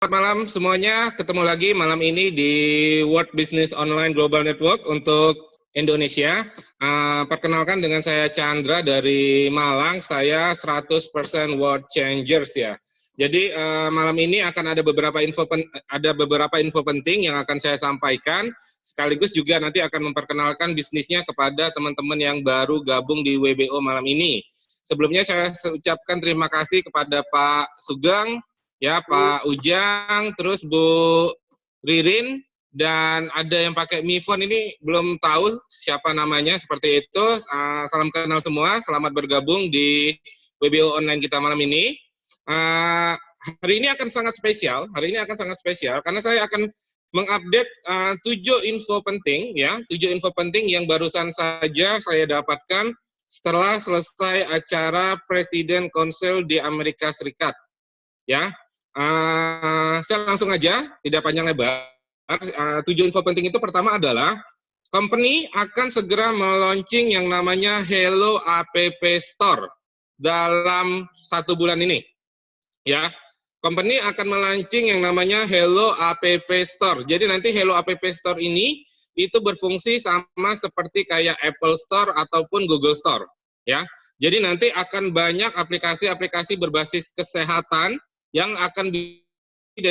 Selamat malam semuanya, ketemu lagi malam ini di World Business Online Global Network untuk Indonesia. Perkenalkan dengan saya Chandra dari Malang, saya 100% World Changers ya. Jadi malam ini akan ada beberapa info penting yang akan saya sampaikan, sekaligus juga nanti akan memperkenalkan bisnisnya kepada teman-teman yang baru gabung di WBO malam ini. Sebelumnya saya ucapkan terima kasih kepada Pak Sugeng, ya Pak Ujang, terus Bu Ririn, dan ada yang pakai Mifon ini belum tahu siapa namanya, seperti itu. Salam kenal semua, selamat bergabung di WBO online kita malam ini. Hari ini akan sangat spesial, karena saya akan mengupdate 7 info penting, ya, 7 info penting yang barusan saja saya dapatkan setelah selesai acara Presiden Council di Amerika Serikat. Ya, saya langsung aja, tidak panjang lebar. 7 info penting itu pertama adalah company akan segera meluncing yang namanya Hello App Store dalam 1 bulan ini. Ya, company akan meluncing yang namanya Hello App Store. Jadi nanti Hello App Store ini itu berfungsi sama seperti kayak Apple Store ataupun Google Store. Ya, jadi nanti akan banyak aplikasi-aplikasi berbasis kesehatan yang akan itu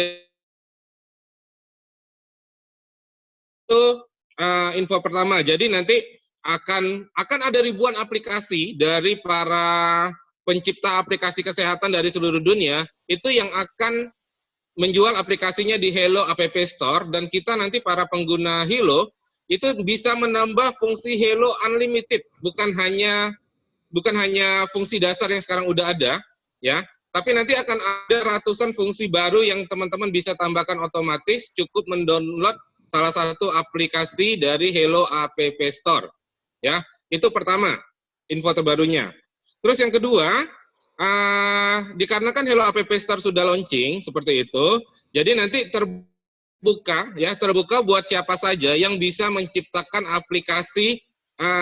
info pertama. Jadi nanti akan ada ribuan aplikasi dari para pencipta aplikasi kesehatan dari seluruh dunia itu yang akan menjual aplikasinya di Hello App Store, dan kita nanti para pengguna Hello itu bisa menambah fungsi Hello Unlimited, bukan hanya fungsi dasar yang sekarang udah ada, ya. Tapi nanti akan ada ratusan fungsi baru yang teman-teman bisa tambahkan otomatis, cukup mendownload salah satu aplikasi dari Hello App Store. Ya, itu pertama, info terbarunya. Terus yang kedua, dikarenakan Hello App Store sudah launching, seperti itu, jadi nanti terbuka buat siapa saja yang bisa menciptakan aplikasi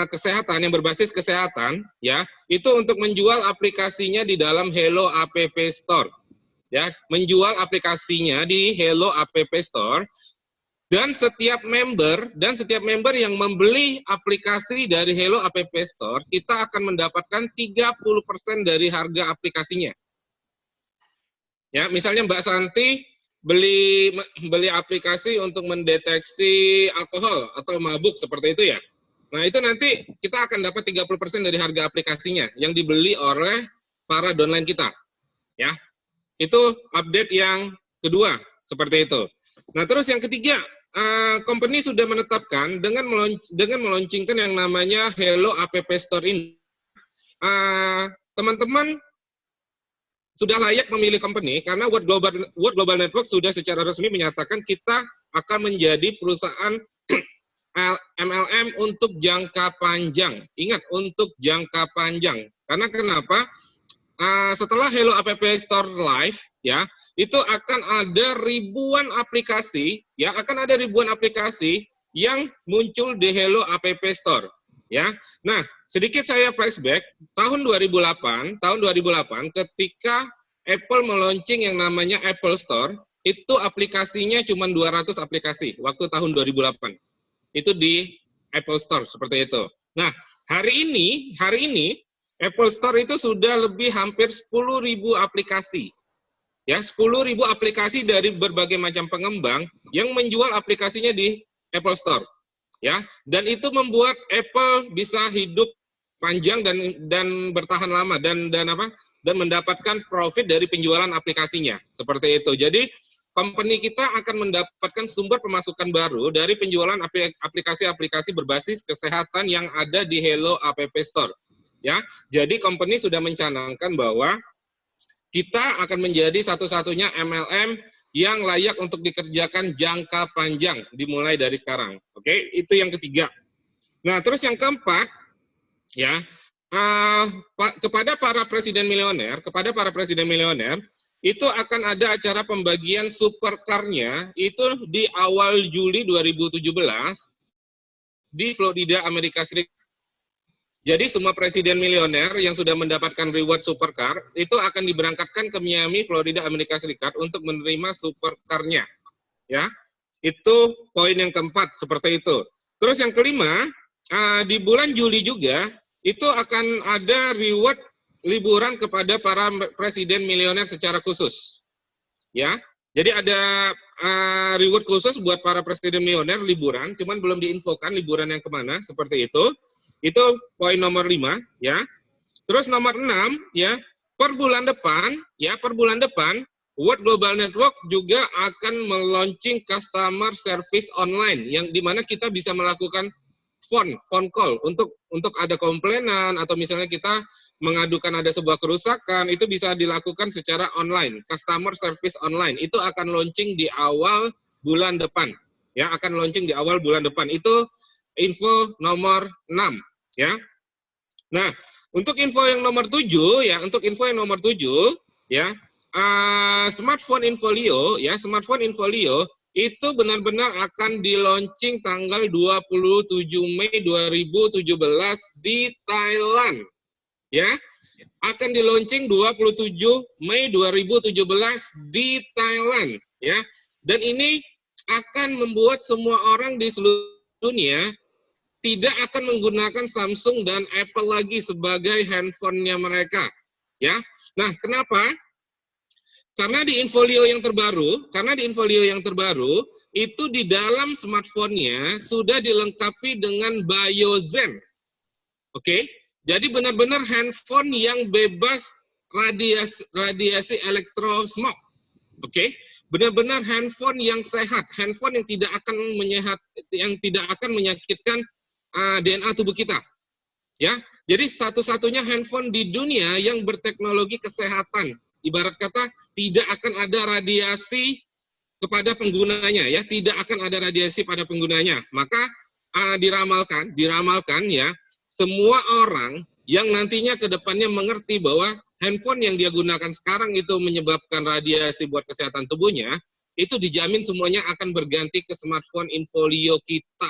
kesehatan yang berbasis kesehatan, ya, itu untuk menjual aplikasinya di dalam Hello App Store, ya, menjual aplikasinya di Hello App Store, dan setiap member yang membeli aplikasi dari Hello App Store, kita akan mendapatkan 30% dari harga aplikasinya. Ya, misalnya Mbak Santi beli aplikasi untuk mendeteksi alkohol atau mabuk seperti itu ya. Nah, itu nanti kita akan dapat 30% dari harga aplikasinya yang dibeli oleh para downline kita. Ya. Itu update yang kedua, seperti itu. Nah, terus yang ketiga, company sudah menetapkan dengan meluncurkan yang namanya Hello App Store ini. Teman-teman sudah layak memilih company karena World Global Network sudah secara resmi menyatakan kita akan menjadi perusahaan MLM untuk jangka panjang. Ingat, untuk jangka panjang. Karena kenapa? Setelah Hello App Store live, ya, itu akan ada ribuan aplikasi, ya, yang muncul di Hello App Store, ya. Nah, sedikit saya flashback, tahun 2008 ketika Apple meluncing yang namanya Apple Store, itu aplikasinya cuma 200 aplikasi waktu tahun 2008. Itu di Apple Store seperti itu. Nah, hari ini Apple Store itu sudah lebih hampir 10.000 aplikasi. Ya, 10.000 aplikasi dari berbagai macam pengembang yang menjual aplikasinya di Apple Store. Ya, dan itu membuat Apple bisa hidup panjang dan bertahan lama dan mendapatkan profit dari penjualan aplikasinya. Seperti itu. Jadi company kita akan mendapatkan sumber pemasukan baru dari penjualan aplikasi-aplikasi berbasis kesehatan yang ada di Hello App Store. Ya, jadi company sudah mencanangkan bahwa kita akan menjadi satu-satunya MLM yang layak untuk dikerjakan jangka panjang dimulai dari sekarang. Oke, itu yang ketiga. Nah, terus yang keempat, ya, kepada para presiden milioner, itu akan ada acara pembagian supercar-nya itu di awal Juli 2017 di Florida, Amerika Serikat. Jadi semua presiden milioner yang sudah mendapatkan reward supercar itu akan diberangkatkan ke Miami, Florida, Amerika Serikat untuk menerima supercar-nya. Ya, itu poin yang keempat seperti itu. Terus yang kelima, di bulan Juli juga itu akan ada reward liburan kepada para presiden milioner secara khusus. Ya, jadi ada reward khusus buat para presiden milioner liburan, cuman belum diinfokan liburan yang kemana seperti itu. Itu poin nomor 5, ya. Terus nomor 6, ya, per bulan depan, World Global Network juga akan meluncing customer service online yang dimana kita bisa melakukan phone call untuk ada komplainan atau misalnya kita mengadukan ada sebuah kerusakan, itu bisa dilakukan secara online. Customer service online itu akan launching di awal bulan depan, ya, akan launching di awal bulan depan. Itu info nomor 6, ya. Nah, untuk info yang nomor 7, ya, ya, smartphone Infolio, ya, smartphone Infolio itu benar-benar akan di-launching tanggal 27 Mei 2017 di Thailand, ya. Akan di-launching 27 Mei 2017 di Thailand, ya. Dan ini akan membuat semua orang di seluruh dunia tidak akan menggunakan Samsung dan Apple lagi sebagai handphonenya mereka, ya. Nah, kenapa? Karena di Infolio yang terbaru, itu di dalam smartphone-nya sudah dilengkapi dengan BioZen. Oke? Jadi benar-benar handphone yang bebas radiasi elektrosmog. Oke? Benar-benar handphone yang sehat, handphone yang tidak akan menyakitkan DNA tubuh kita, ya. Jadi satu-satunya handphone di dunia yang berteknologi kesehatan, ibarat kata tidak akan ada radiasi kepada penggunanya, ya, tidak akan ada radiasi pada penggunanya. Maka diramalkan, ya, semua orang yang nantinya ke depannya mengerti bahwa handphone yang dia gunakan sekarang itu menyebabkan radiasi buat kesehatan tubuhnya, itu dijamin semuanya akan berganti ke smartphone Infolio kita,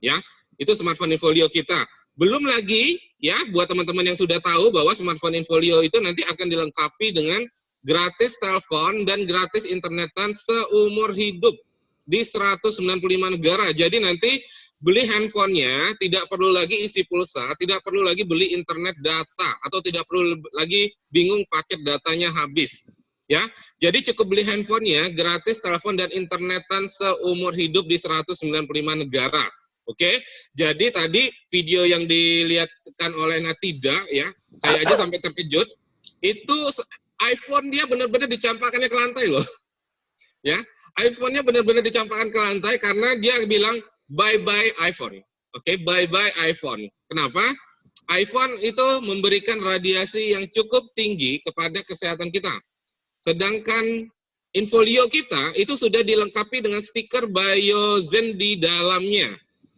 ya. Itu smartphone Infolio kita. Belum lagi, ya, buat teman-teman yang sudah tahu bahwa smartphone Infolio itu nanti akan dilengkapi dengan gratis telepon dan gratis internetan seumur hidup di 195 negara. Jadi nanti beli handphonenya tidak perlu lagi isi pulsa, tidak perlu lagi beli internet data, atau tidak perlu lagi bingung paket datanya habis. Ya, jadi cukup beli handphonenya, gratis telepon dan internetan seumur hidup di 195 negara. Oke, jadi tadi video yang dilihatkan oleh Natida, ya, saya aja sampai terkejut. Itu iPhone dia benar-benar dicampakkannya ke lantai loh, ya. iPhone-nya benar-benar dicampakkan ke lantai karena dia bilang bye-bye iPhone. Oke, bye-bye iPhone. Kenapa? iPhone itu memberikan radiasi yang cukup tinggi kepada kesehatan kita. Sedangkan Infolio kita itu sudah dilengkapi dengan stiker BioZen di dalamnya.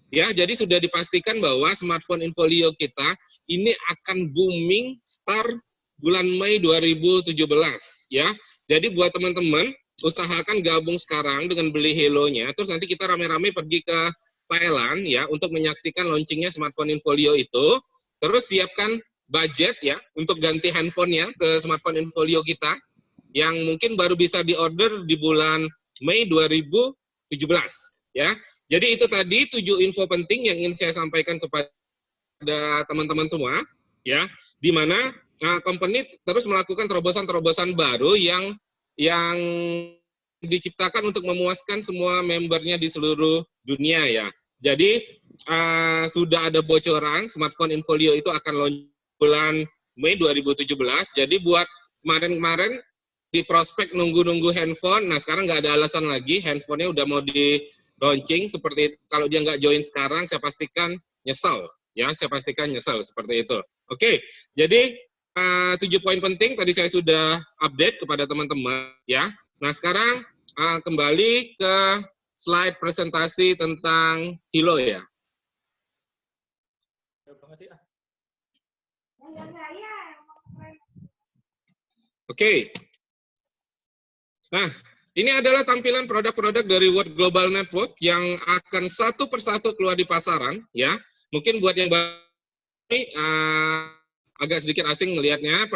Ya, jadi sudah dipastikan bahwa smartphone Infolio kita ini akan booming start bulan Mei 2017, ya. Jadi buat teman-teman, usahakan gabung sekarang dengan beli Hello-nya, terus nanti kita rame-rame pergi ke Thailand, ya, untuk menyaksikan launchingnya smartphone Infolio itu. Terus siapkan budget, ya, untuk ganti handphonenya ke smartphone Infolio kita, yang mungkin baru bisa diorder di bulan Mei 2017, ya. Jadi itu tadi 7 info penting yang ingin saya sampaikan kepada teman-teman semua, ya, di mana company terus melakukan terobosan-terobosan baru yang diciptakan untuk memuaskan semua membernya di seluruh dunia, ya. Jadi sudah ada bocoran smartphone Infolio itu akan launch bulan Mei 2017. Jadi buat kemarin-kemarin di prospek nunggu-nunggu handphone, nah sekarang nggak ada alasan lagi, handphonenya udah mau di launching seperti itu. Kalau dia nggak join sekarang, saya pastikan nyesel, ya, seperti itu. Oke, jadi 7 poin penting tadi saya sudah update kepada teman-teman, ya. Nah sekarang kembali ke slide presentasi tentang Hilo, ya. Oke. Nah, ini adalah tampilan produk-produk dari World Global Network yang akan satu persatu keluar di pasaran, ya. Mungkin buat yang agak sedikit asing melihatnya.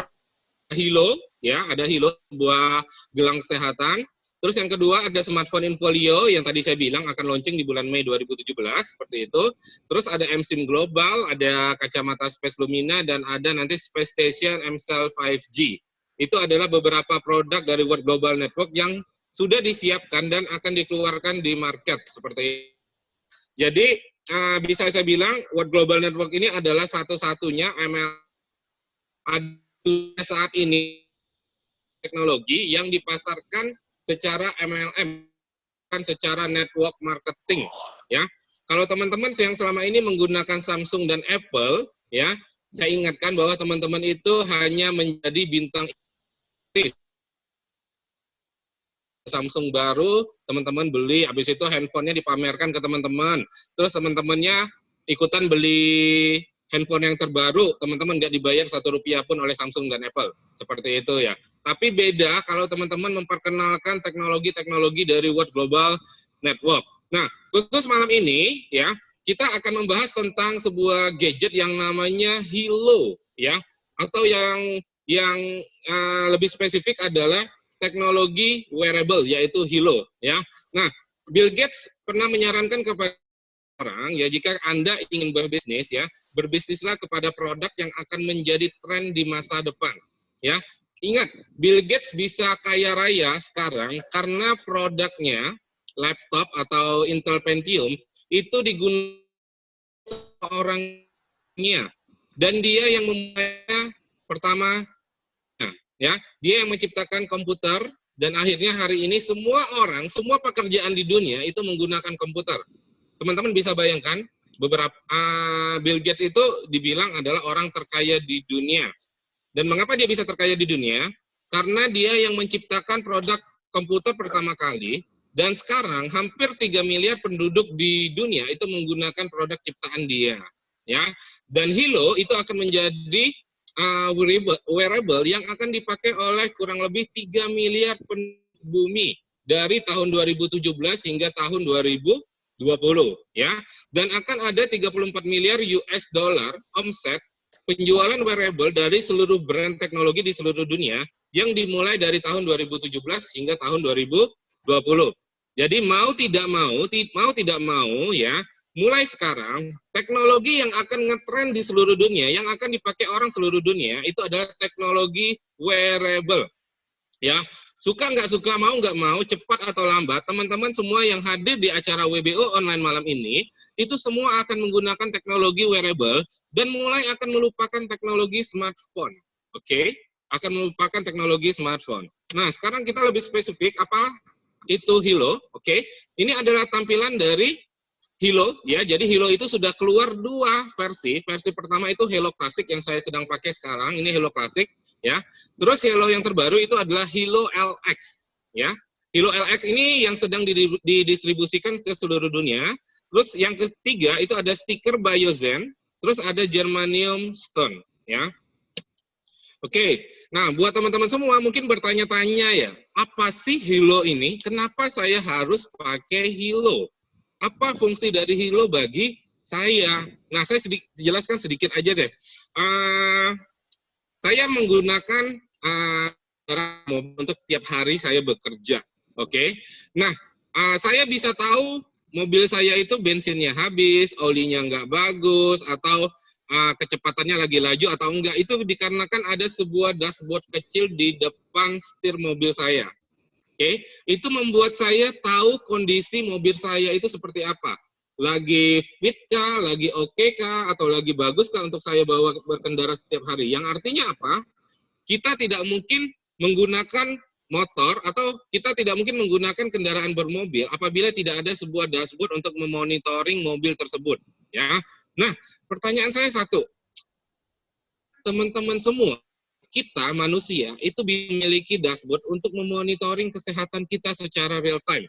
Hilo, ya, ada Hilo, sebuah gelang kesehatan. Terus yang kedua ada smartphone Infolio yang tadi saya bilang akan launching di bulan Mei 2017, seperti itu. Terus ada M-SIM Global, ada kacamata Space Lumina, dan ada nanti Space Station M-Cell 5G. Itu adalah beberapa produk dari World Global Network yang sudah disiapkan dan akan dikeluarkan di market, seperti itu. Jadi, bisa saya bilang World Global Network ini adalah satu-satunya ML saat ini teknologi yang dipasarkan secara MLM, bukan secara network marketing, ya. Kalau teman-teman yang selama ini menggunakan Samsung dan Apple, ya, saya ingatkan bahwa teman-teman itu hanya menjadi bintang Samsung baru, teman-teman beli, habis itu handphonenya dipamerkan ke teman-teman, terus teman-temannya ikutan beli handphone yang terbaru, teman-teman nggak dibayar Rp1 pun oleh Samsung dan Apple, seperti itu ya. Tapi beda kalau teman-teman memperkenalkan teknologi-teknologi dari World Global Network. Nah, khusus malam ini ya, kita akan membahas tentang sebuah gadget yang namanya Hilo, ya, atau yang lebih spesifik adalah teknologi wearable, yaitu Hilo, ya. Nah, Bill Gates pernah menyarankan kepada orang, ya, jika Anda ingin berbisnis, ya, berbisnislah kepada produk yang akan menjadi tren di masa depan, ya. Ingat, Bill Gates bisa kaya raya sekarang karena produknya, laptop atau Intel Pentium, itu digunakan orangnya, dan dia yang memulainya pertama, ya, dia yang menciptakan komputer, dan akhirnya hari ini semua orang, semua pekerjaan di dunia itu menggunakan komputer. Teman-teman bisa bayangkan, beberapa Bill Gates itu dibilang adalah orang terkaya di dunia. Dan mengapa dia bisa terkaya di dunia? Karena dia yang menciptakan produk komputer pertama kali, dan sekarang hampir 3 miliar penduduk di dunia itu menggunakan produk ciptaan dia, ya. Dan Hilo itu akan menjadi wearable yang akan dipakai oleh kurang lebih 3 miliar penduduk bumi dari tahun 2017 hingga tahun 2020, ya. Dan akan ada 34 miliar US dollar omset penjualan wearable dari seluruh brand teknologi di seluruh dunia yang dimulai dari tahun 2017 hingga tahun 2020. Jadi mau tidak mau ya, mulai sekarang, teknologi yang akan ngetren di seluruh dunia, yang akan dipakai orang seluruh dunia, itu adalah teknologi wearable. Ya, suka nggak suka, mau nggak mau, cepat atau lambat, teman-teman semua yang hadir di acara WBO online malam ini, itu semua akan menggunakan teknologi wearable, dan mulai akan melupakan teknologi smartphone. Oke? Akan melupakan teknologi smartphone. Nah, sekarang kita lebih spesifik, apa itu Hilo? Oke? Ini adalah tampilan dari Hilo, ya. Jadi Hilo itu sudah keluar 2 versi. Versi pertama itu Hilo Classic yang saya sedang pakai sekarang. Ini Hilo Classic, ya. Terus Hilo yang terbaru itu adalah Hilo LX, ya. Hilo LX ini yang sedang didistribusikan ke seluruh dunia. Terus yang ketiga itu ada stiker Biozen, terus ada Germanium Stone, ya. Oke. Nah, buat teman-teman semua mungkin bertanya-tanya ya, apa sih Hilo ini? Kenapa saya harus pakai Hilo? Apa fungsi dari Hilo bagi saya? Nah, saya jelaskan sedikit aja deh. Saya menggunakan mobil untuk tiap hari saya bekerja. Oke. Nah, saya bisa tahu mobil saya itu bensinnya habis, olinya nggak bagus, atau kecepatannya lagi laju atau enggak. Itu dikarenakan ada sebuah dashboard kecil di depan setir mobil saya. Oke, itu membuat saya tahu kondisi mobil saya itu seperti apa. Lagi fit kah, lagi oke kah, atau lagi bagus kah untuk saya bawa berkendara setiap hari. Yang artinya apa? Kita tidak mungkin menggunakan motor atau kita tidak mungkin menggunakan kendaraan bermobil apabila tidak ada sebuah dashboard untuk memonitoring mobil tersebut. Ya. Nah, pertanyaan saya satu. Teman-teman semua, kita manusia itu memiliki dashboard untuk memonitoring kesehatan kita secara real time,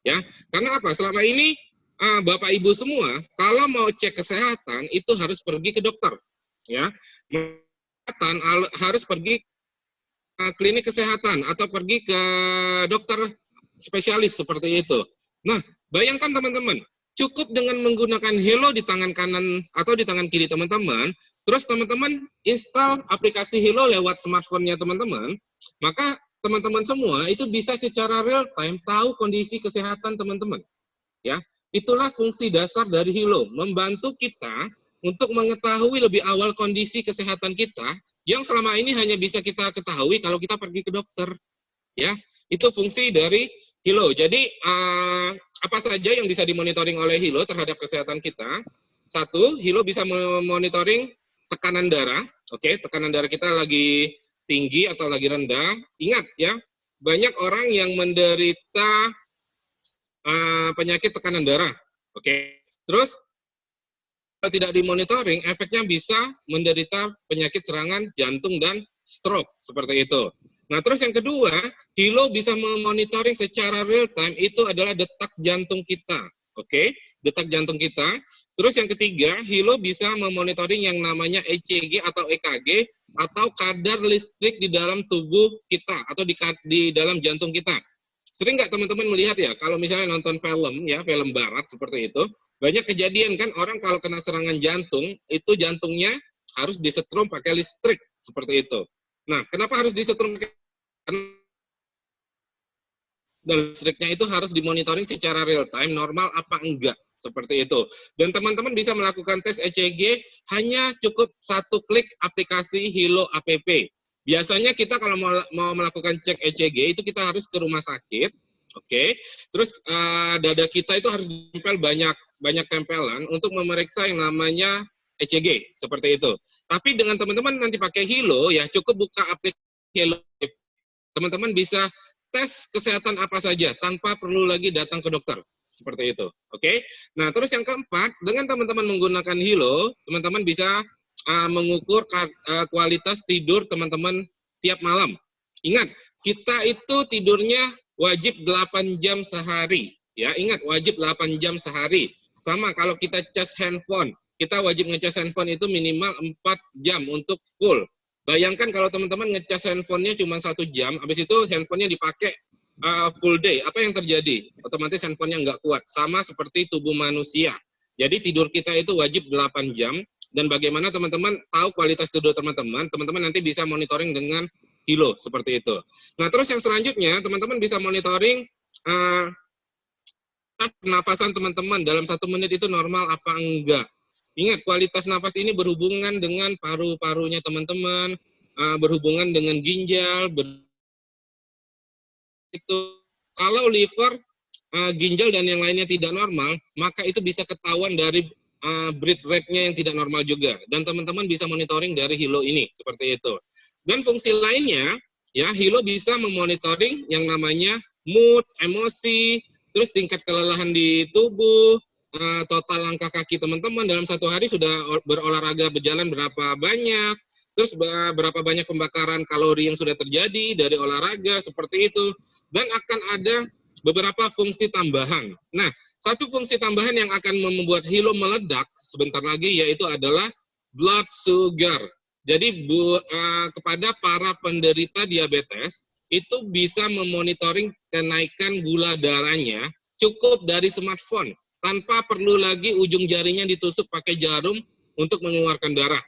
ya. Karena apa? Selama ini Bapak Ibu semua kalau mau cek kesehatan itu harus pergi ke dokter, ya. Kesehatan harus pergi ke klinik kesehatan atau pergi ke dokter spesialis seperti itu. Nah, bayangkan teman-teman, Cukup dengan menggunakan Hello di tangan kanan atau di tangan kiri teman-teman, terus teman-teman install aplikasi Hello lewat smartphone-nya teman-teman, maka teman-teman semua itu bisa secara real time tahu kondisi kesehatan teman-teman. Ya, itulah fungsi dasar dari Hello, membantu kita untuk mengetahui lebih awal kondisi kesehatan kita yang selama ini hanya bisa kita ketahui kalau kita pergi ke dokter. Ya, itu fungsi dari Hello. Jadi apa saja yang bisa dimonitoring oleh Hello terhadap kesehatan kita? Satu, Hello bisa memonitoring tekanan darah. Oke, tekanan darah kita lagi tinggi atau lagi rendah. Ingat ya, banyak orang yang menderita penyakit tekanan darah. Oke, terus kalau tidak dimonitoring, efeknya bisa menderita penyakit serangan jantung dan stroke, seperti itu. Nah, terus yang kedua, Hello bisa memonitoring secara real time, itu adalah detak jantung kita. Oke, detak jantung kita. Terus yang ketiga, Hello bisa memonitoring yang namanya ECG atau EKG, atau kadar listrik di dalam tubuh kita, atau di dalam jantung kita. Sering nggak teman-teman melihat ya, kalau misalnya nonton film, ya film barat seperti itu, banyak kejadian kan orang kalau kena serangan jantung, itu jantungnya harus disetrum pakai listrik, seperti itu. Nah, kenapa harus disetrum pakai dan listriknya itu harus dimonitoring secara real time, normal apa enggak, seperti itu. Dan teman-teman bisa melakukan tes ECG hanya cukup satu klik aplikasi Hello App. Biasanya kita kalau mau melakukan cek ECG itu kita harus ke rumah sakit, oke. Terus dada kita itu harus ditempel banyak tempelan untuk memeriksa yang namanya ECG, seperti itu. Tapi dengan teman-teman nanti pakai Hello ya, cukup buka aplikasi Hello. Teman-teman bisa tes kesehatan apa saja tanpa perlu lagi datang ke dokter, seperti itu. Oke. Nah, terus yang keempat, dengan teman-teman menggunakan Hello, teman-teman bisa mengukur kualitas tidur teman-teman tiap malam. Ingat, kita itu tidurnya wajib 8 jam sehari. Ya, ingat wajib 8 jam sehari. Sama kalau kita cas handphone, kita wajib ngecas handphone itu minimal 4 jam untuk full. Bayangkan kalau teman-teman ngecas handphonenya cuma 1 jam, habis itu handphonenya dipakai full day, apa yang terjadi? Otomatis handphonenya nggak kuat, sama seperti tubuh manusia. Jadi tidur kita itu wajib 8 jam, dan bagaimana teman-teman tahu kualitas tidur teman-teman, teman-teman nanti bisa monitoring dengan Hello, seperti itu. Nah, terus yang selanjutnya, teman-teman bisa monitoring pernapasan teman-teman dalam 1 menit itu normal apa enggak. Ingat, kualitas nafas ini berhubungan dengan paru-parunya teman-teman, berhubungan dengan ginjal, itu. Kalau liver, ginjal, dan yang lainnya tidak normal, maka itu bisa ketahuan dari breath rate-nya yang tidak normal juga. Dan teman-teman bisa monitoring dari Hello ini, seperti itu. Dan fungsi lainnya, ya Hello bisa memonitoring yang namanya mood, emosi, terus tingkat kelelahan di tubuh, total langkah kaki teman-teman dalam 1 hari sudah berolahraga berjalan berapa banyak, terus berapa banyak pembakaran kalori yang sudah terjadi dari olahraga, seperti itu. Dan akan ada beberapa fungsi tambahan. Nah, satu fungsi tambahan yang akan membuat Hello meledak sebentar lagi yaitu adalah blood sugar. Jadi kepada para penderita diabetes itu bisa memonitoring kenaikan gula darahnya cukup dari smartphone tanpa perlu lagi ujung jarinya ditusuk pakai jarum untuk mengeluarkan darah.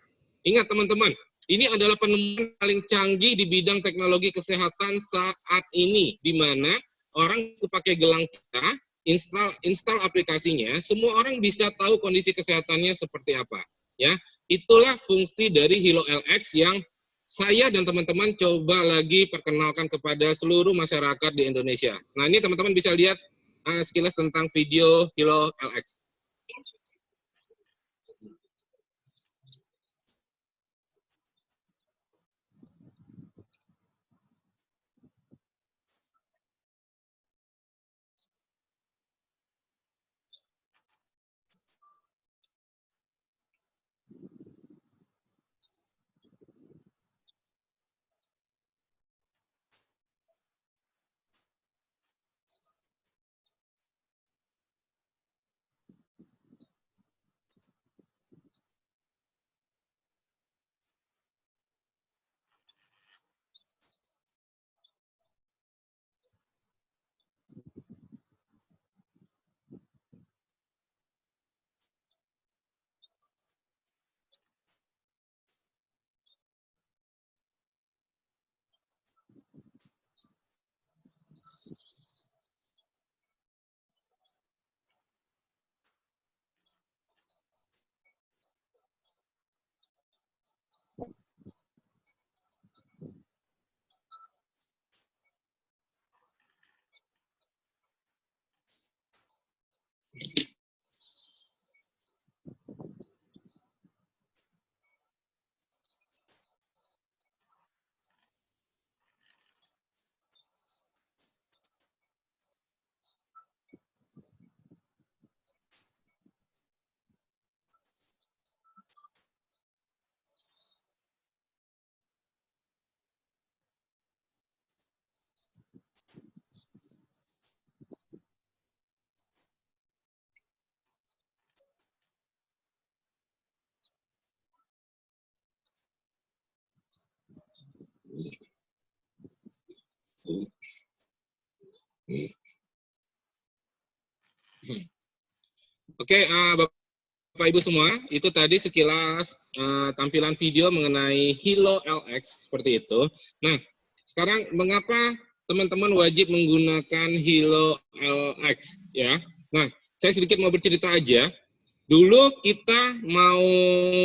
Ingat teman-teman, ini adalah penemuan paling canggih di bidang teknologi kesehatan saat ini, di mana orang pakai gelang kita, install aplikasinya, semua orang bisa tahu kondisi kesehatannya seperti apa. Ya, itulah fungsi dari Hello LX yang saya dan teman-teman coba lagi perkenalkan kepada seluruh masyarakat di Indonesia. Nah, ini teman-teman bisa lihat sekilas tentang video Hello LX. Oke, Bapak Ibu semua, itu tadi sekilas tampilan video mengenai Hilo LX seperti itu. Nah, sekarang mengapa teman-teman wajib menggunakan Hilo LX ya? Nah, saya sedikit mau bercerita aja. Dulu kita mau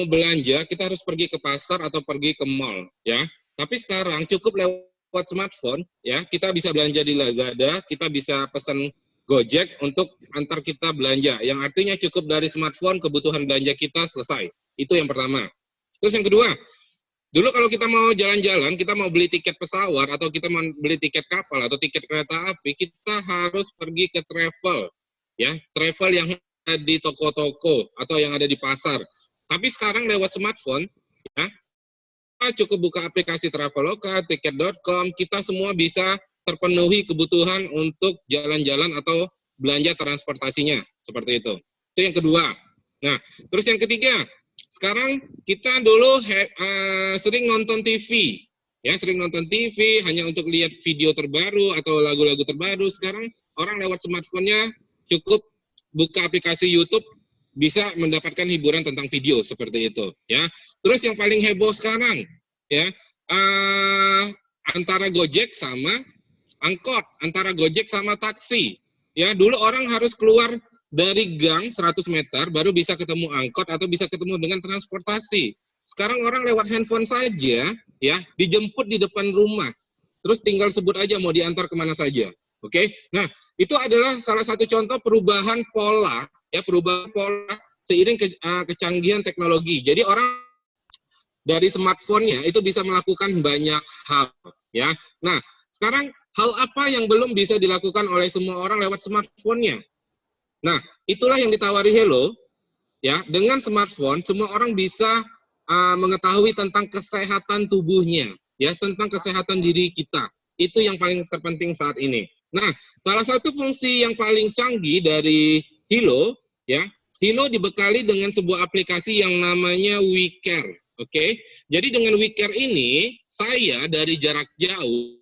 belanja, kita harus pergi ke pasar atau pergi ke mall ya. Tapi sekarang cukup lewat smartphone ya, kita bisa belanja di Lazada, kita bisa pesan Gojek untuk antar kita belanja, yang artinya cukup dari smartphone kebutuhan belanja kita selesai. Itu yang pertama. Terus yang kedua, dulu kalau kita mau jalan-jalan, kita mau beli tiket pesawat atau kita mau beli tiket kapal atau tiket kereta api, kita harus pergi ke travel, ya, travel yang ada di toko-toko atau yang ada di pasar. Tapi sekarang lewat smartphone, ya, cukup buka aplikasi Traveloka, tiket.com, kita semua bisa terpenuhi kebutuhan untuk jalan-jalan atau belanja transportasinya, seperti itu. Itu yang kedua. Nah, terus yang ketiga, sekarang kita dulu sering nonton TV, ya, sering nonton TV hanya untuk lihat video terbaru atau lagu-lagu terbaru. Sekarang orang lewat smartphone-nya cukup buka aplikasi YouTube, bisa mendapatkan hiburan tentang video seperti itu, ya. Terus yang paling heboh sekarang, ya, antara Gojek sama angkot, antara Gojek sama taksi. Ya, dulu orang harus keluar dari gang 100 meter baru bisa ketemu angkot atau bisa ketemu dengan transportasi. Sekarang orang lewat handphone saja, ya, dijemput di depan rumah. Terus tinggal sebut aja mau diantar kemana saja. Oke? Nah, itu adalah salah satu contoh perubahan pola, ya, perubahan pola seiring kecanggihan teknologi. Jadi orang dari smartphone-nya itu bisa melakukan banyak hal, ya. Nah, sekarang hal apa yang belum bisa dilakukan oleh semua orang lewat smartphone-nya? Nah, itulah yang ditawari Hello, ya. Dengan smartphone, semua orang bisa mengetahui tentang kesehatan tubuhnya, ya, tentang kesehatan diri kita. Itu yang paling terpenting saat ini. Nah, salah satu fungsi yang paling canggih dari Hilo, ya, Hilo dibekali dengan sebuah aplikasi yang namanya WeCare. Oke, jadi dengan WeCare ini, saya dari jarak jauh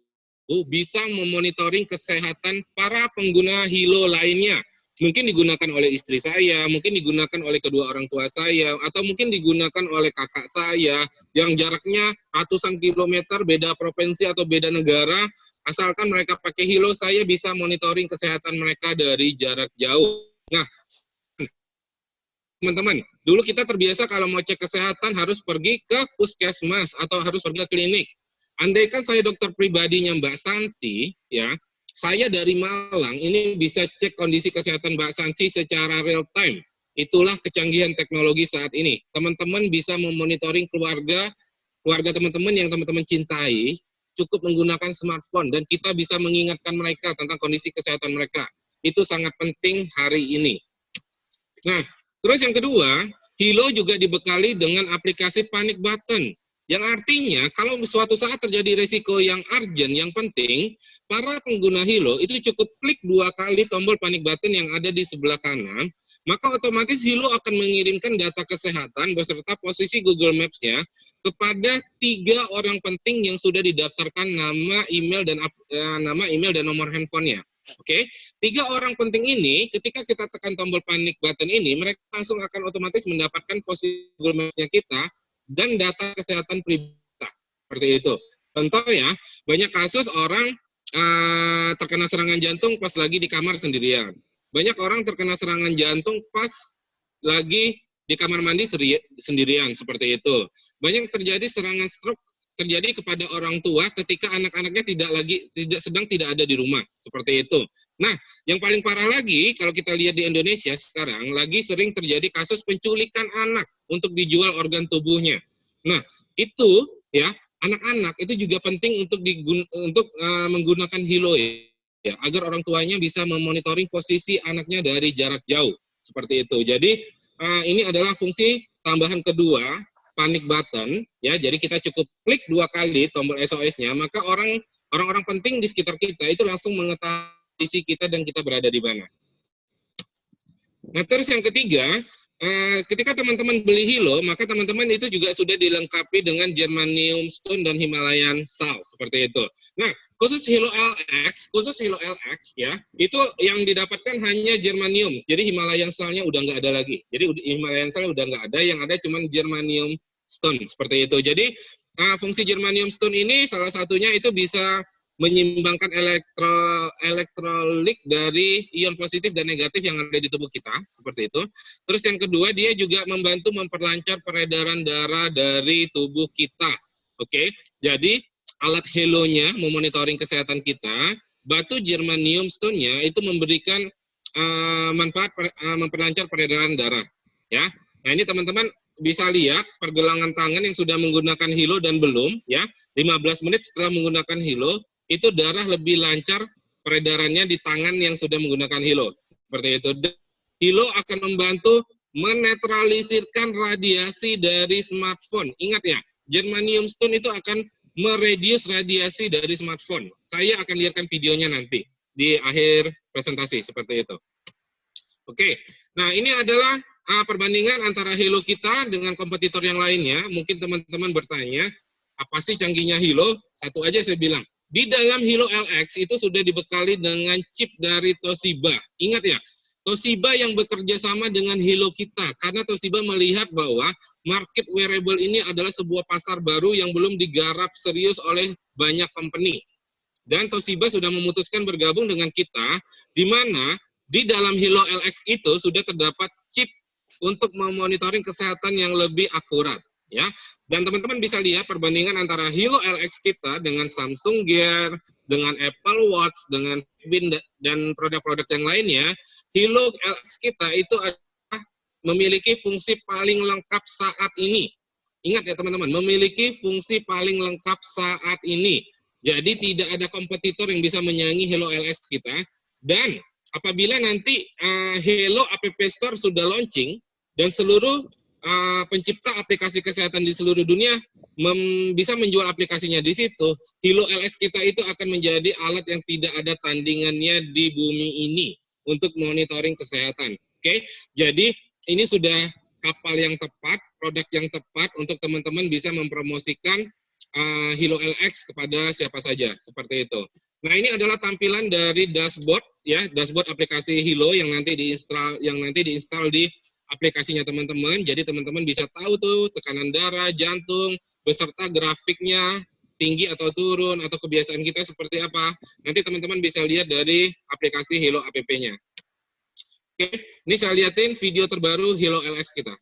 bisa memonitoring kesehatan para pengguna Hilo lainnya. Mungkin digunakan oleh istri saya, mungkin digunakan oleh kedua orang tua saya, atau mungkin digunakan oleh kakak saya yang jaraknya ratusan kilometer, beda provinsi atau beda negara. Asalkan mereka pakai Hilo, saya bisa monitoring kesehatan mereka dari jarak jauh. Nah, teman-teman, dulu kita terbiasa kalau mau cek kesehatan harus pergi ke puskesmas atau harus pergi ke klinik. Andaikan saya dokter pribadinya Mbak Santi, ya, saya dari Malang ini bisa cek kondisi kesehatan Mbak Santi secara real time. Itulah kecanggihan teknologi saat ini. Teman-teman bisa memonitoring keluarga teman-teman yang teman-teman cintai, cukup menggunakan smartphone, dan kita bisa mengingatkan mereka tentang kondisi kesehatan mereka. Itu sangat penting hari ini. Nah, terus yang kedua, Hilo juga dibekali dengan aplikasi panic button. Yang artinya, kalau suatu saat terjadi risiko yang urgent, yang penting, para pengguna Hilo itu cukup klik 2 kali tombol panic button yang ada di sebelah kanan, maka otomatis Hilo akan mengirimkan data kesehatan beserta posisi Google Maps-nya kepada 3 orang penting yang sudah didaftarkan nama, email, dan nomor handphonenya. Oke, 3 orang penting ini, ketika kita tekan tombol panic button ini, mereka langsung akan otomatis mendapatkan posisi Google Maps-nya kita dan data kesehatan pribadi kita. Seperti itu. Contoh ya, banyak kasus orang terkena serangan jantung pas lagi di kamar sendirian. Banyak orang terkena serangan jantung pas lagi di kamar mandi sendirian, seperti itu. Banyak terjadi serangan stroke terjadi kepada orang tua ketika anak-anaknya sedang tidak ada di rumah, seperti itu. Nah, yang paling parah lagi kalau kita lihat di Indonesia sekarang lagi sering terjadi kasus penculikan anak untuk dijual organ tubuhnya. Nah, itu ya, anak-anak itu juga penting untuk menggunakan Hilo ya, agar orang tuanya bisa memonitoring posisi anaknya dari jarak jauh, seperti itu. Jadi ini adalah fungsi tambahan kedua, panic button, ya. Jadi kita cukup klik 2 kali tombol SOS-nya, maka orang-orang penting di sekitar kita itu langsung mengetahui posisi kita dan kita berada di mana. Nah, terus yang ketiga, ketika teman-teman beli Hilo, maka teman-teman itu juga sudah dilengkapi dengan germanium stone dan Himalayan salt seperti itu. Nah, khusus Hilo LX ya, itu yang didapatkan hanya germanium. Jadi Himalayan saltnya udah nggak ada lagi. Jadi Himalayan salt udah nggak ada, yang ada cuma germanium stone seperti itu. Jadi fungsi germanium stone ini salah satunya itu bisa menyimbangkan elektrolit dari ion positif dan negatif yang ada di tubuh kita, seperti itu. Terus yang kedua, dia juga membantu memperlancar peredaran darah dari tubuh kita. Oke, jadi alat Hilo-nya memonitoring kesehatan kita, batu germanium stone-nya itu memberikan manfaat memperlancar peredaran darah. Ya, nah ini teman-teman bisa lihat pergelangan tangan yang sudah menggunakan Hilo dan belum, ya, 15 menit setelah menggunakan Hilo, itu darah lebih lancar peredarannya di tangan yang sudah menggunakan Hilo. Seperti itu. Hilo akan membantu menetralisirkan radiasi dari smartphone. Ingat ya, germanium stone itu akan meredius radiasi dari smartphone. Saya akan lihatkan videonya nanti di akhir presentasi, seperti itu. Oke, nah ini adalah perbandingan antara Hilo kita dengan kompetitor yang lainnya. Mungkin teman-teman bertanya, apa sih canggihnya Hilo? Satu aja saya bilang. Di dalam Hilo LX itu sudah dibekali dengan chip dari Toshiba. Ingat ya, Toshiba yang bekerja sama dengan Hilo kita. Karena Toshiba melihat bahwa market wearable ini adalah sebuah pasar baru yang belum digarap serius oleh banyak company. Dan Toshiba sudah memutuskan bergabung dengan kita, di mana di dalam Hilo LX itu sudah terdapat chip untuk memonitoring kesehatan yang lebih akurat. Ya, dan teman-teman bisa lihat perbandingan antara Hilo LX kita dengan Samsung Gear, dengan Apple Watch, dengan Fitbit dan produk-produk yang lainnya. Hilo LX kita itu adalah memiliki fungsi paling lengkap saat ini. Ingat ya teman-teman, memiliki fungsi paling lengkap saat ini. Jadi tidak ada kompetitor yang bisa menyaingi Hilo LX kita. Dan apabila nanti Hilo App Store sudah launching dan seluruh pencipta aplikasi kesehatan di seluruh dunia bisa menjual aplikasinya di situ, Hilo LX kita itu akan menjadi alat yang tidak ada tandingannya di bumi ini untuk monitoring kesehatan. Oke, jadi ini sudah kapal yang tepat, produk yang tepat untuk teman-teman bisa mempromosikan Hilo LX kepada siapa saja, seperti itu. Nah, ini adalah tampilan dari dashboard ya, dashboard aplikasi Hilo yang nanti diinstal di aplikasinya teman-teman. Jadi teman-teman bisa tahu tuh tekanan darah, jantung, beserta grafiknya tinggi atau turun atau kebiasaan kita seperti apa. Nanti teman-teman bisa lihat dari aplikasi Hilo app-nya. Oke, ini saya lihatin video terbaru Hilo LX kita.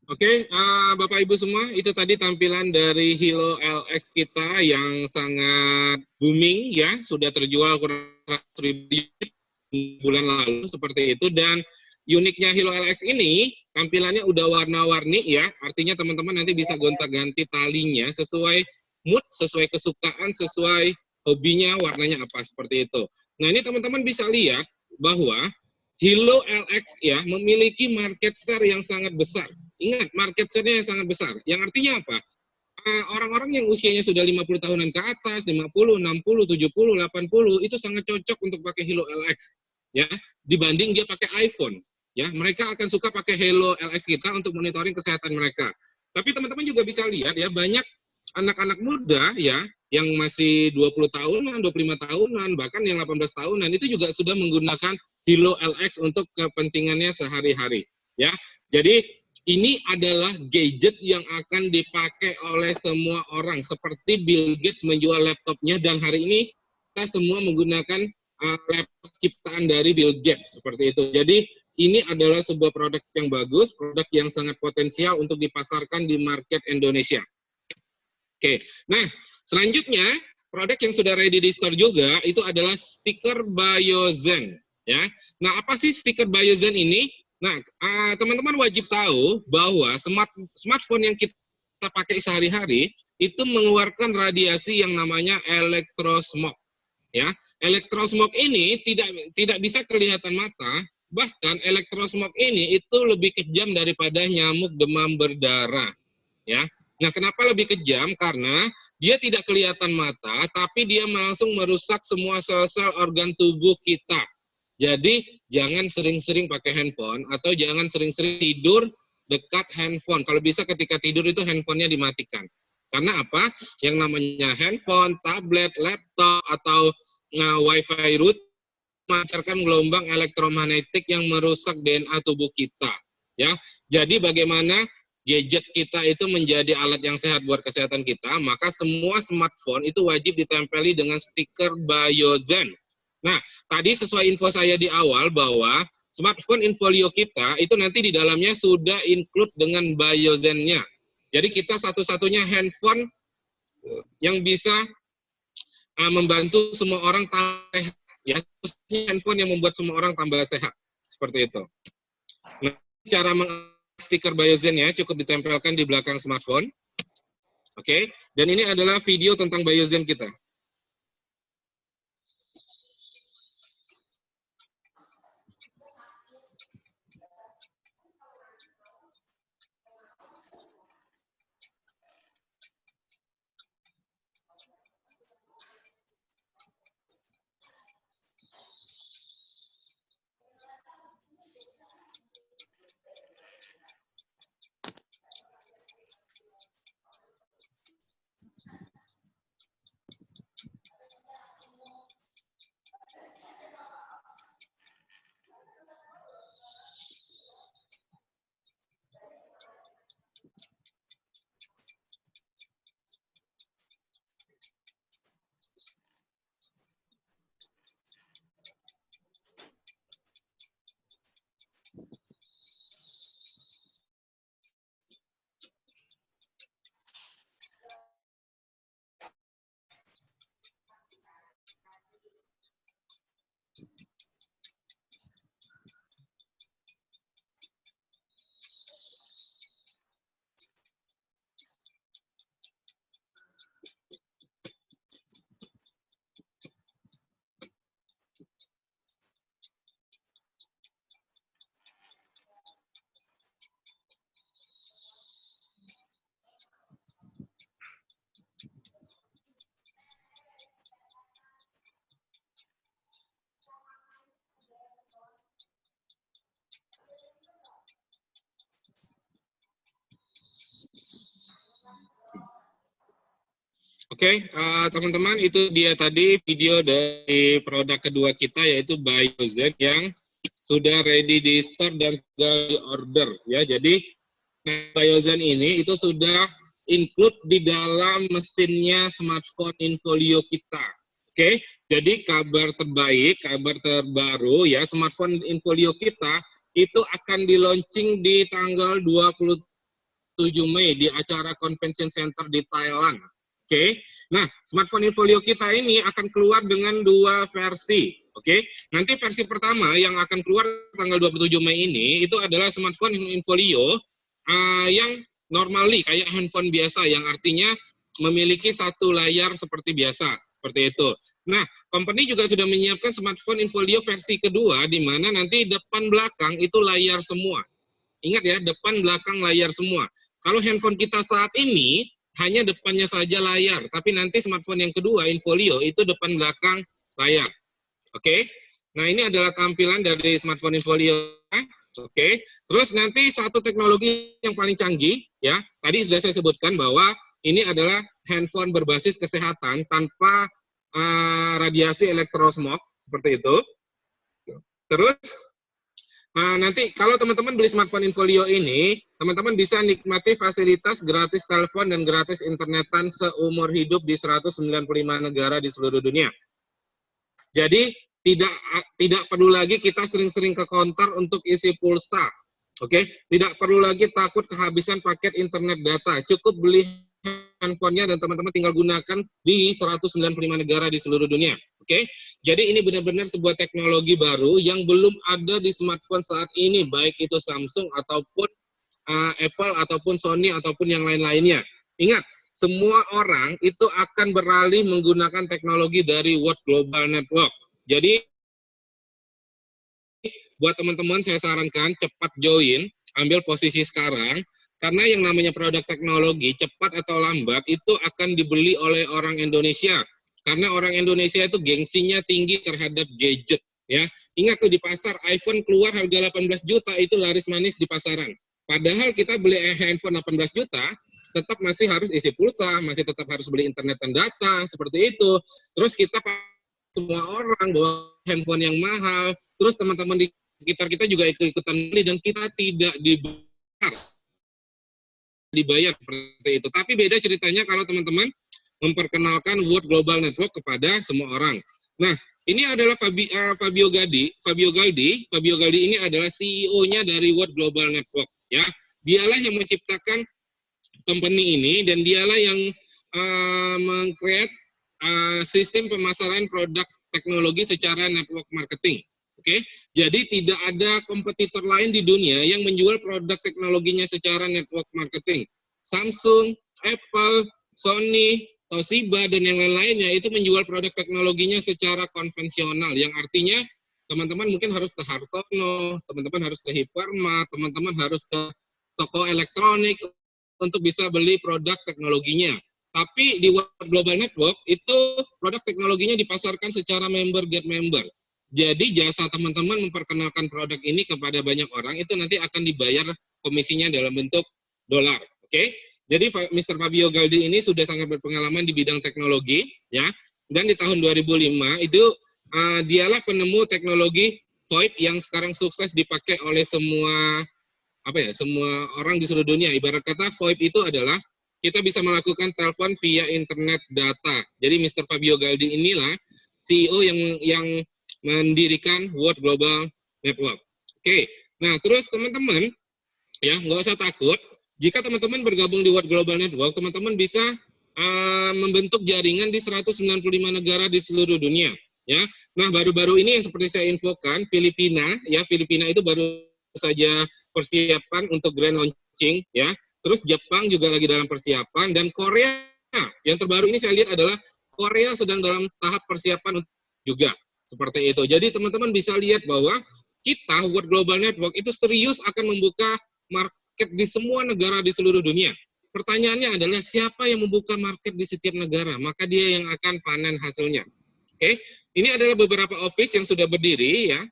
Oke, Bapak Ibu semua, itu tadi tampilan dari Hilo LX kita yang sangat booming ya, sudah terjual kurang 1.000 bulan lalu seperti itu. Dan uniknya Hilo LX ini tampilannya udah warna-warni ya, artinya teman-teman nanti bisa gonta-ganti talinya sesuai mood, sesuai kesukaan, sesuai hobinya, warnanya apa seperti itu. Nah, ini teman-teman bisa lihat bahwa Hilo LX ya memiliki market share yang sangat besar. Ingat, market share-nya yang sangat besar. Yang artinya apa? Orang-orang yang usianya sudah 50 tahunan ke atas, 50, 60, 70, 80, itu sangat cocok untuk pakai Hilo LX. Ya, dibanding dia pakai iPhone. Ya, mereka akan suka pakai Hilo LX kita untuk monitoring kesehatan mereka. Tapi teman-teman juga bisa lihat ya, banyak anak-anak muda ya, yang masih 20 tahunan, 25 tahunan, bahkan yang 18 tahunan, itu juga sudah menggunakan Hilo LX untuk kepentingannya sehari-hari. Ya, jadi ini adalah gadget yang akan dipakai oleh semua orang. Seperti Bill Gates menjual laptopnya, dan hari ini kita semua menggunakan laptop ciptaan dari Bill Gates seperti itu. Jadi ini adalah sebuah produk yang bagus, produk yang sangat potensial untuk dipasarkan di market Indonesia. Oke, nah selanjutnya produk yang sudah ready di store juga itu adalah stiker Biozen, ya. Nah, apa sih stiker Biozen ini? Nah, teman-teman wajib tahu bahwa smartphone yang kita pakai sehari-hari itu mengeluarkan radiasi yang namanya elektrosmog, ya. Elektrosmog ini tidak bisa kelihatan mata, bahkan elektrosmog ini itu lebih kejam daripada nyamuk demam berdarah, ya. Nah, kenapa lebih kejam? Karena dia tidak kelihatan mata, tapi dia langsung merusak semua sel-sel organ tubuh kita. Jadi, jangan sering-sering pakai handphone, atau jangan sering-sering tidur dekat handphone. Kalau bisa ketika tidur itu handphonenya dimatikan. Karena apa? Yang namanya handphone, tablet, laptop, atau wifi root memancarkan gelombang elektromagnetik yang merusak DNA tubuh kita. Ya, jadi bagaimana gadget kita itu menjadi alat yang sehat buat kesehatan kita, maka semua smartphone itu wajib ditempeli dengan stiker Biozen. Nah, tadi sesuai info saya di awal bahwa smartphone Infolio kita itu nanti di dalamnya sudah include dengan Biozen-nya. Jadi kita satu-satunya handphone yang bisa membantu semua orang tambah sehat, ya, handphone yang membuat semua orang tambah sehat, seperti itu. Nah, cara stiker Biozen ya cukup ditempelkan di belakang smartphone. Oke, dan ini adalah video tentang Biozen kita. Oke, teman-teman, itu dia tadi video dari produk kedua kita yaitu Biozen yang sudah ready di store dan tinggal di order ya. Jadi Biozen ini itu sudah include di dalam mesinnya smartphone Infolio kita. Oke, jadi kabar terbaik, kabar terbaru ya, smartphone Infolio kita itu akan di launching di tanggal 27 Mei di acara Convention Center di Thailand. Oke, nah smartphone Infolio kita ini akan keluar dengan dua versi. Oke, nanti versi pertama yang akan keluar tanggal 27 Mei ini itu adalah smartphone Infolio yang normally kayak handphone biasa, yang artinya memiliki satu layar seperti biasa, seperti itu. Nah, company juga sudah menyiapkan smartphone Infolio versi kedua, di mana nanti depan belakang itu layar semua. Ingat ya, depan belakang layar semua. Kalau handphone kita saat ini hanya depannya saja layar, tapi nanti smartphone yang kedua, Infolio, itu depan belakang layar. Oke, nah ini adalah tampilan dari smartphone Infolio. Oke, terus nanti satu teknologi yang paling canggih, ya, tadi sudah saya sebutkan bahwa ini adalah handphone berbasis kesehatan tanpa radiasi elektrosmog, seperti itu. Terus, nanti kalau teman-teman beli smartphone Infolio ini, teman-teman bisa nikmati fasilitas gratis telepon dan gratis internetan seumur hidup di 195 negara di seluruh dunia. Jadi, tidak perlu lagi kita sering-sering ke counter untuk isi pulsa. Oke, tidak perlu lagi takut kehabisan paket internet data. Cukup beli handphonenya dan teman-teman tinggal gunakan di 195 negara di seluruh dunia. Oke, jadi ini benar-benar sebuah teknologi baru yang belum ada di smartphone saat ini, baik itu Samsung ataupun Apple ataupun Sony ataupun yang lain-lainnya. Ingat, semua orang itu akan beralih menggunakan teknologi dari World Global Network. Jadi buat teman-teman saya sarankan cepat join, ambil posisi sekarang, karena yang namanya produk teknologi cepat atau lambat itu akan dibeli oleh orang Indonesia. Karena orang Indonesia itu gengsinya tinggi terhadap gadget, ya. Ingat tuh di pasar iPhone keluar harga 18 juta itu laris manis di pasaran. Padahal kita beli handphone 18 juta, tetap masih harus isi pulsa, masih tetap harus beli internet dan data, seperti itu. Terus kita semua orang bawa handphone yang mahal, terus teman-teman di sekitar kita juga ikut-ikutan beli dan kita tidak dibayar seperti itu. Tapi beda ceritanya kalau teman-teman memperkenalkan World Global Network kepada semua orang. Nah, ini adalah Fabio Galdi. Fabio Galdi ini adalah CEO-nya dari World Global Network. Ya, dialah yang menciptakan company ini dan dialah yang meng-create sistem pemasaran produk teknologi secara network marketing. Oke, jadi tidak ada kompetitor lain di dunia yang menjual produk teknologinya secara network marketing. Samsung, Apple, Sony, Toshiba, dan yang lain-lainnya itu menjual produk teknologinya secara konvensional, yang artinya teman-teman mungkin harus ke Hartono, teman-teman harus ke Hypermart, teman-teman harus ke toko elektronik untuk bisa beli produk teknologinya. Tapi di World Global Network itu produk teknologinya dipasarkan secara member get member. Jadi jasa teman-teman memperkenalkan produk ini kepada banyak orang itu nanti akan dibayar komisinya dalam bentuk dolar. Oke? Jadi Mr. Fabio Galdi ini sudah sangat berpengalaman di bidang teknologi, ya. Dan di tahun 2005 itu dialah penemu teknologi VoIP yang sekarang sukses dipakai oleh semua semua orang di seluruh dunia. Ibarat kata VoIP itu adalah kita bisa melakukan telepon via internet data. Jadi Mr. Fabio Galdi inilah CEO yang mendirikan World Global Network. Oke, nah terus teman-teman, ya nggak usah takut. Jika teman-teman bergabung di World Global Network, teman-teman bisa membentuk jaringan di 195 negara di seluruh dunia. Ya, nah baru-baru ini yang seperti saya infokan, Filipina itu baru saja persiapan untuk grand launching, ya. Terus Jepang juga lagi dalam persiapan dan Korea yang terbaru ini saya lihat adalah Korea sedang dalam tahap persiapan juga. Seperti itu. Jadi teman-teman bisa lihat bahwa kita World Global Network itu serius akan membuka market di semua negara di seluruh dunia. Pertanyaannya adalah siapa yang membuka market di setiap negara, maka dia yang akan panen hasilnya. Oke, ini adalah beberapa office yang sudah berdiri, ya.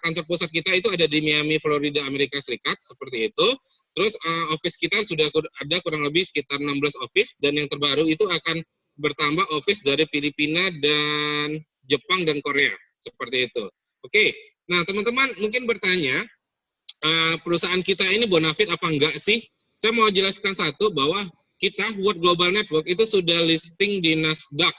Kantor pusat kita itu ada di Miami, Florida, Amerika Serikat, seperti itu. Terus office kita sudah ada kurang lebih sekitar 16 office, dan yang terbaru itu akan bertambah office dari Filipina dan Jepang dan Korea, seperti itu. Oke, nah teman-teman mungkin bertanya, perusahaan kita ini bonafit apa enggak sih? Saya mau jelaskan satu, bahwa kita World Global Network itu sudah listing di Nasdaq.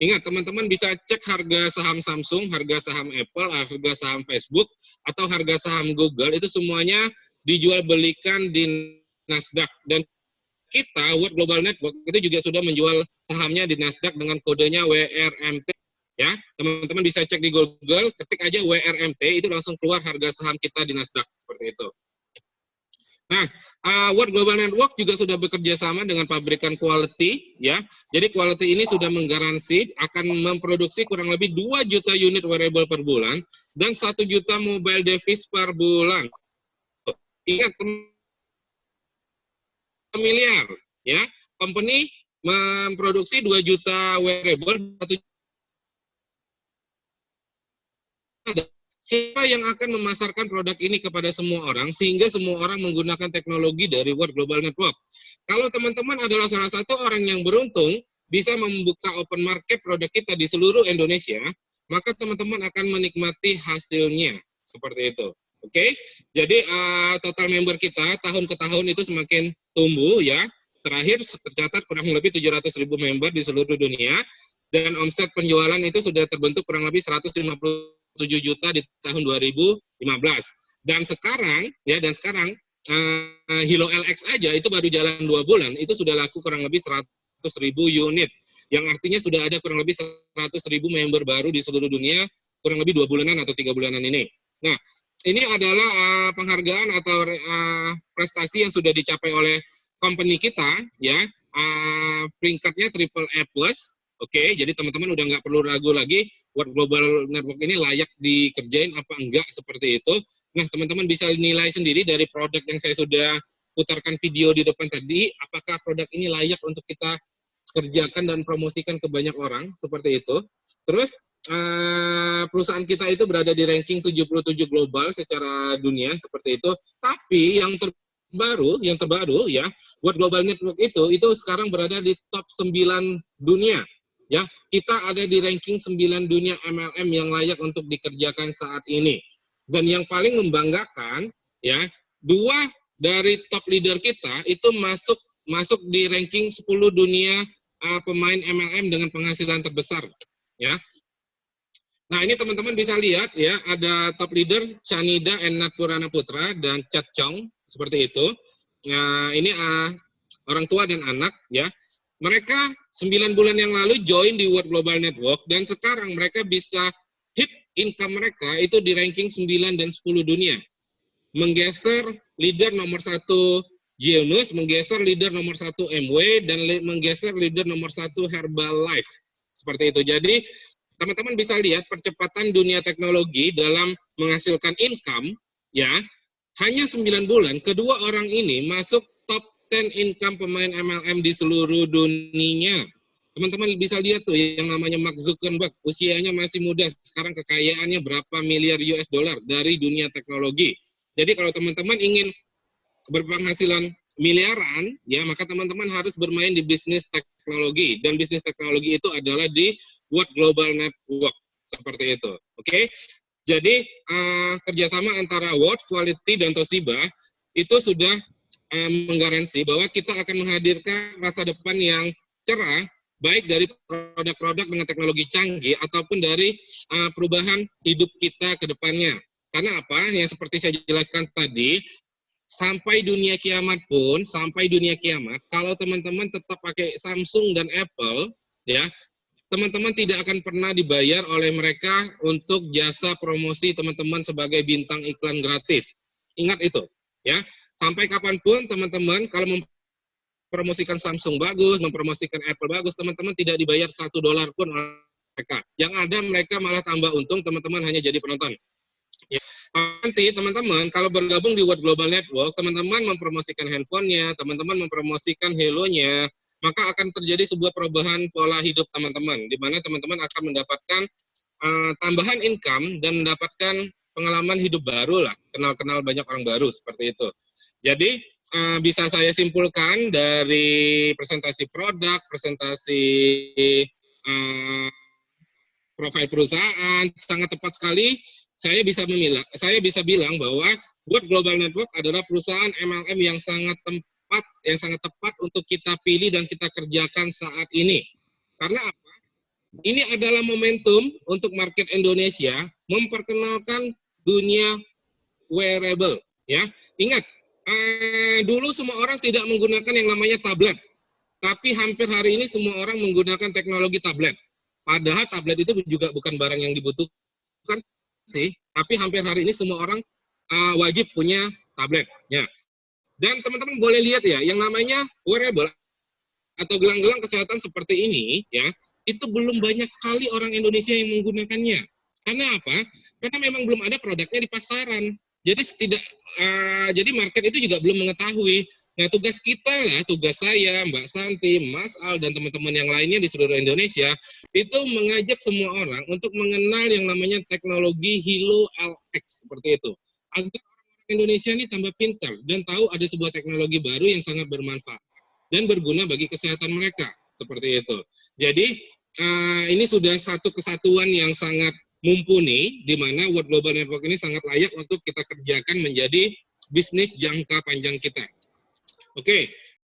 Ingat, teman-teman bisa cek harga saham Samsung, harga saham Apple, harga saham Facebook, atau harga saham Google, itu semuanya dijual belikan di Nasdaq. Dan kita, World Global Network, itu juga sudah menjual sahamnya di Nasdaq dengan kodenya WRMT. Ya, teman-teman bisa cek di Google, ketik aja WRMT, itu langsung keluar harga saham kita di Nasdaq, seperti itu. Nah, World Global Network juga sudah bekerja sama dengan pabrikan Quality, ya. Jadi Quality ini sudah menggaransi akan memproduksi kurang lebih 2 juta unit wearable per bulan dan 1 juta mobile device per bulan. Ingat, miliar, ya. Company memproduksi 2 juta wearable, 1 siapa yang akan memasarkan produk ini kepada semua orang, sehingga semua orang menggunakan teknologi dari World Global Network. Kalau teman-teman adalah salah satu orang yang beruntung, bisa membuka open market produk kita di seluruh Indonesia, maka teman-teman akan menikmati hasilnya. Seperti itu. Oke? Jadi total member kita tahun ke tahun itu semakin tumbuh, ya. Terakhir tercatat kurang lebih 700.000 member di seluruh dunia, dan omset penjualan itu sudah terbentuk kurang lebih 150 juta di tahun 2015. Dan sekarang Hilo LX aja itu baru jalan 2 bulan, itu sudah laku kurang lebih 100.000 unit. Yang artinya sudah ada kurang lebih 100.000 member baru di seluruh dunia kurang lebih 2 bulanan atau 3 bulanan ini. Nah, ini adalah penghargaan atau prestasi yang sudah dicapai oleh company kita, ya. Peringkatnya triple A+. Oke, jadi teman-teman udah nggak perlu ragu lagi, World Global Network ini layak dikerjain apa enggak seperti itu. Nah, teman-teman bisa nilai sendiri dari produk yang saya sudah putarkan video di depan tadi, apakah produk ini layak untuk kita kerjakan dan promosikan ke banyak orang, seperti itu. Terus, perusahaan kita itu berada di ranking 77 global secara dunia, seperti itu. Tapi yang terbaru ya, World Global Network itu sekarang berada di top 9 dunia. Ya, kita ada di ranking 9 dunia MLM yang layak untuk dikerjakan saat ini. Dan yang paling membanggakan, ya, 2 dari top leader kita itu masuk di ranking 10 dunia pemain MLM dengan penghasilan terbesar, ya. Nah, ini teman-teman bisa lihat, ya, ada top leader Chanida Ennat Purana Putra dan Chat Chong, seperti itu. Nah, ini orang tua dan anak, ya. Mereka 9 bulan yang lalu join di World Global Network, dan sekarang mereka bisa hit income mereka itu di ranking 9 dan 10 dunia. Menggeser leader nomor 1 Geonus, menggeser leader nomor 1 MW, dan menggeser leader nomor 1 Herbalife. Seperti itu. Jadi, teman-teman bisa lihat percepatan dunia teknologi dalam menghasilkan income, ya, hanya 9 bulan, kedua orang ini masuk top 10 income pemain MLM di seluruh dunia. Teman-teman bisa lihat tuh yang namanya Mark Zuckerberg, usianya masih muda, sekarang kekayaannya berapa miliar US dollar dari dunia teknologi. Jadi kalau teman-teman ingin berpenghasilan miliaran, ya, maka teman-teman harus bermain di bisnis teknologi, dan bisnis teknologi itu adalah di World Global Network, seperti itu. Oke? Jadi kerjasama antara World Quality dan Toshiba itu sudah menggaransi bahwa kita akan menghadirkan masa depan yang cerah, baik dari produk-produk dengan teknologi canggih ataupun dari perubahan hidup kita ke depannya. Karena apa? Yang seperti saya jelaskan tadi, sampai dunia kiamat pun, kalau teman-teman tetap pakai Samsung dan Apple, ya, teman-teman tidak akan pernah dibayar oleh mereka untuk jasa promosi teman-teman sebagai bintang iklan gratis. Ingat itu, ya. Sampai kapanpun teman-teman kalau mempromosikan Samsung bagus, mempromosikan Apple bagus, teman-teman tidak dibayar $1 pun oleh mereka. Yang ada mereka malah tambah untung, teman-teman hanya jadi penonton. Ya. Nanti teman-teman kalau bergabung di World Global Network, teman-teman mempromosikan handphonenya, teman-teman mempromosikan Hello-nya, maka akan terjadi sebuah perubahan pola hidup teman-teman, di mana teman-teman akan mendapatkan tambahan income dan mendapatkan pengalaman hidup baru lah, kenal-kenal banyak orang baru, seperti itu. Jadi bisa saya simpulkan dari presentasi produk, presentasi profil perusahaan, sangat tepat sekali. Saya bisa bilang bahwa World Global Network adalah perusahaan MLM yang sangat tepat untuk kita pilih dan kita kerjakan saat ini. Karena apa? Ini adalah momentum untuk market Indonesia memperkenalkan dunia wearable. Ya, ingat, dulu semua orang tidak menggunakan yang namanya tablet, tapi hampir hari ini semua orang menggunakan teknologi tablet. Padahal tablet itu juga bukan barang yang dibutuhkan sih, tapi hampir hari ini semua orang wajib punya tablet. Ya. Dan teman-teman boleh lihat ya, yang namanya wearable atau gelang-gelang kesehatan seperti ini, ya, itu belum banyak sekali orang Indonesia yang menggunakannya. Karena apa? Karena memang belum ada produknya di pasaran. Jadi market itu juga belum mengetahui. Nah, tugas kita lah, tugas saya, Mbak Santi, Mas Al, dan teman-teman yang lainnya di seluruh Indonesia, itu mengajak semua orang untuk mengenal yang namanya teknologi Hilo LX, seperti itu. Agar orang Indonesia ini tambah pintar dan tahu ada sebuah teknologi baru yang sangat bermanfaat dan berguna bagi kesehatan mereka, seperti itu. Jadi, ini sudah satu kesatuan yang sangat mumpuni, di mana World Global Network ini sangat layak untuk kita kerjakan menjadi bisnis jangka panjang kita. Oke,